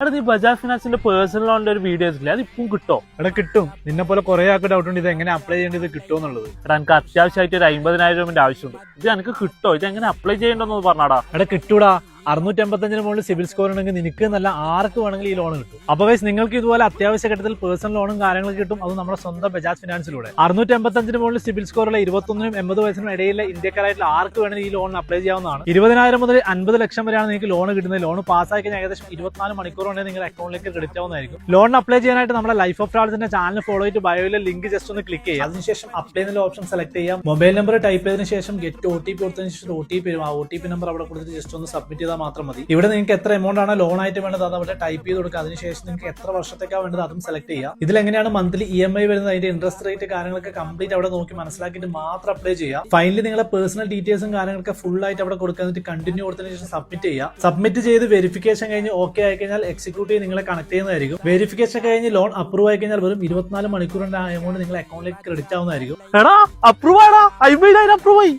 എടാ നീ ബജാജ് ഫിനാൻസിന്റെ പേഴ്സണൽ ലോണിന്റെ ഒരു വീഡിയോസ് ഇല്ലേ, അത് ഇപ്പം കിട്ടോ? എടാ കിട്ടും. നിന്നെ പോലെ കുറെ ആൾക്ക് ഡൗട്ട് ഉണ്ട് ഇത് എങ്ങനെ അപ്ലൈ ചെയ്യേണ്ടത് കിട്ടുമെന്നുള്ളത്. എടാ എനിക്ക് അത്യാവശ്യമായിട്ട് ഒരു 50,000 രൂപന്റെ ആവശ്യമുണ്ട്. ഇത് എനിക്ക് കിട്ടോ? ഇത് എങ്ങനെ അപ്ലൈ ചെയ്യേണ്ടെന്ന് പറഞ്ഞാടാ. എടാ കിട്ടൂടാ. 655 മുകളിൽ സിവിൽ സ്കോർ ഉണ്ടെങ്കിൽ നിനക്ക് നല്ല ആർക്ക് വേണമെങ്കിൽ ഈ ലോൺ കിട്ടും. അപ്പൊ ഗൈസ് നിങ്ങൾക്ക് ഇതുപോലെ അത്യാവശ്യ ഘട്ടത്തിൽ പേഴ്സണൽ ലോണും കാര്യങ്ങളും കിട്ടും. അത് നമ്മുടെ സ്വന്തം ബജാജ് ഫിനാൻസിലൂടെ 655 മുകളിൽ സിവിൽ സ്കോറുള്ള 21നും 80 വയസ്സിനും ഇടയിലെ ഇന്ത്യക്കാരായിട്ടുള്ള ആർക്ക് വേണമെങ്കിൽ ഈ ലോൺ അപ്ലൈ ചെയ്യാവുന്നതാണ്. 20,000 മുതൽ 50 ലക്ഷം വരെയാണ് നിങ്ങൾക്ക് ലോൺ കിട്ടുന്നത്. ലോൺ പാസ്സായി കഴിഞ്ഞാൽ ഏകദേശം 24 മണിക്കൂർ കൊണ്ട് നിങ്ങളുടെ അക്കൗണ്ടിലേക്ക് ക്രെഡിറ്റ് ആവുന്നതായിരിക്കും. ലോൺ അപ്ലൈ ചെയ്യാനായിട്ട് നമ്മുടെ ലൈഫ് ഓഫ് ട്രാവൽസിന്റെ ചാനൽ ഫോളോ ചെയ്തിട്ട് ബയോയിലെ ലിങ്ക് ജസ്റ്റ് ഒന്ന് ക്ലിക്ക് ചെയ്യുക. അതിനുശേഷം അപ്ലൈ എന്നുള്ള ഓപ്ഷൻ സെലക്ട് ചെയ്യാം. മൊബൈൽ നമ്പർ ടൈപ്പ് ചെയ്തതിനു ശേഷം ഗെറ്റ് OTP കൊടുത്തതിന് ശേഷം OTP വരും. ആ OTP നമ്പർ അവിടെ കൊടുത്തിട്ട് ജസ്റ്റ് ഒന്ന് സബ്മിറ്റ് ചെയ്താൽ മാത്രം മതി. ഇവിടെ നിങ്ങൾക്ക് എത്ര എമൗണ്ട് ആണ് ലോൺ ആയിട്ട് വേണ്ടത് അത് അവിടെ ടൈപ്പ് ചെയ്ത് കൊടുക്കുക. അതിനുശേഷം നിങ്ങൾക്ക് എത്ര വർഷത്തേക്കാണ് വേണ്ടത് അതും സെലക്ട് ചെയ്യുക. ഇതിൽ എങ്ങനെയാണ് മന്ത്ലി EMI വരുന്നത്, അതിന്റെ ഇൻട്രസ്റ്റ് റേറ്റ് കാര്യങ്ങളൊക്കെ കംപ്ലീറ്റ് അവിടെ നോക്കി മനസ്സിലാക്കിയിട്ട് മാത്രം അപ്ലൈ ചെയ്യുക. ഫൈനലി നിങ്ങളുടെ പേഴ്സണൽ ഡീറ്റെയിൽസും കാര്യങ്ങളൊക്കെ ഫുൾ ആയിട്ട് അവിടെ കൊടുക്കുക. കണ്ടിന്യൂ കൊടുത്തതിന് ശേഷം സബ്മിറ്റ് ചെയ്യുക. സബ്മിറ്റ് ചെയ്ത് വെരിഫിക്കേഷൻ കഴിഞ്ഞ് ഓക്കെ ആയി കഴിഞ്ഞാൽ എക്സിക്യൂട്ടീവ് നിങ്ങളെ കണക്ട് ചെയ്യുന്നതായിരിക്കും. വെരിഫിക്കേഷൻ കഴിഞ്ഞ് ലോൺ അപ്രൂവ് ആയി കഴിഞ്ഞാൽ വെറും 24 മണിക്കൂറിന്റെ എമൗണ്ട് നിങ്ങളുടെ അക്കൗണ്ടിലേക്ക് ക്രെഡിറ്റ് ആവുന്നതായിരിക്കും. എടാ അപ്രൂവ് ആടാ, 50,000 അപ്രൂവ് ആയി.